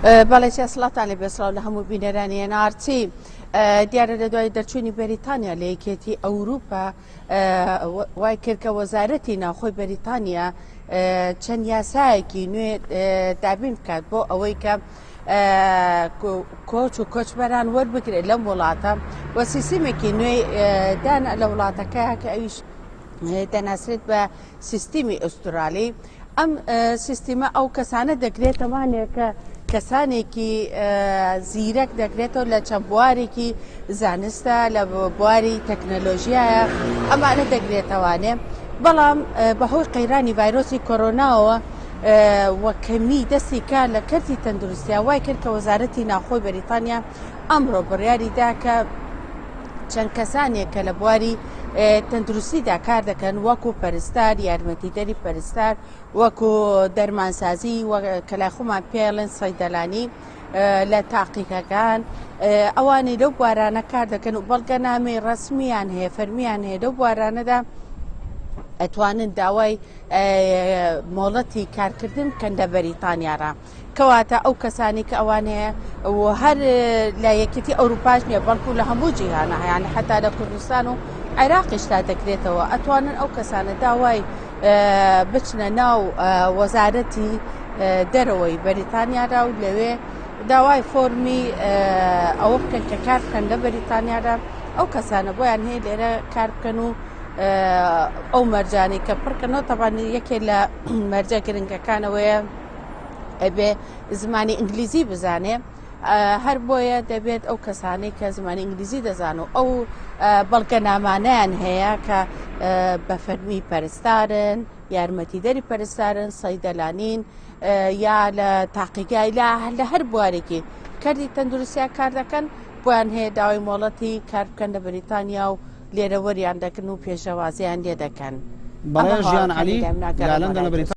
بەڵێ سڵاتانی بێسڵاو لە هەموو بینەرانی NRT دیارە لە دوای دەرچوونی بەریتانیا لە یەکێتی ئەوروپا وای کرد کە وەزارەتی ناوخۆی بەریتانیا چەند یاسایەکی نوێ دابین بکات بۆ ئەوەی کە کۆچ و کۆچبەران وەربگرێت لەم وڵاتە وە سیستیمێکی نوێی دانا لە وڵاتەکەیە کە ئەویش دەناسرێت بە سیستیمی ئوسترالی. ئەم سیستیمە ئەو کەسانە دەگرێتەوانێت کە کەسانێکی زیرەک دەکرێتەوە لە چەند بوارێکی زانستە لە بواری تەکنەلۆژیایە ئەمانە دەگرێتەوانێ، بەڵام بەهۆی قەیرانی ڤایرۆسی کۆرۆناوە وەکەمی دەستی کار لە کەرتی تەندروستیا وای کرد کە وەزارەتی ناوخۆی بەریتانیا ئەمڕۆ بڕیاریدا کە چەند کەسانێک کە لە بواری تەندروستیدا کار دەکەن وەکو پەرستار، یارمەتیدەری پەرستار، وەکو دەرمانسازی کە لای خۆمان پێڵێن سەیدەلانی لە تاقیکەکان ئەوانەی لەو بوارانە کار دەکەن و بەڵگەنامەی ڕەسمیان هەیە فەرمیان هەیە لەو بوارانەدا ئەتوانن داوای مۆڵەتی کارکردن بکەن لە بەریتانیاڕا، کەواتە ئەو کەسانی کە ئەوان هەیە هەر لە یەکێتی ئەوروپاش نیە بەڵکو لە هەموو جیهانە هەیە، حتا لە کوردستان و عێراقیشتا دەکرێتەوە ئەتوانن ئەو کەسانە داوای بچنە ناو وەزارەتی دەرەوەی بەریتانیادا و لەوێ داوای فۆرمی ئەوە بکەن کە کار بکەن لە بەریتانیادا ئەو کەسانە بۆیان هەیە لێرە کار بکەن و ئەو مەرجانی کە پڕکەنەوە تەبان یەکێ لە مەرجە گرنگەکانەوەیە ئەبێ زمانی ئینگلیزی بزانێ، هەر بۆیە دەبێت ئەو کەسانەی کە زمانی ئینگلیزی دەزان و ئەو بەڵگەنامانەیان هەیە کە بە فەرمی پەرستارن، یارمەتیدەری پەرستارن، سەیدەلانین یا لە تاقیگای لە هەر بوارێکی کەرتی تەندروستیا کار دەکەن بۆیان هەیە داوای مۆڵەتی کار بکەن لە بەریتانیا و لێرە وەریان دەکەن و پێشەوازیان لێ دەکەن. بەڵێ ژیان عەلی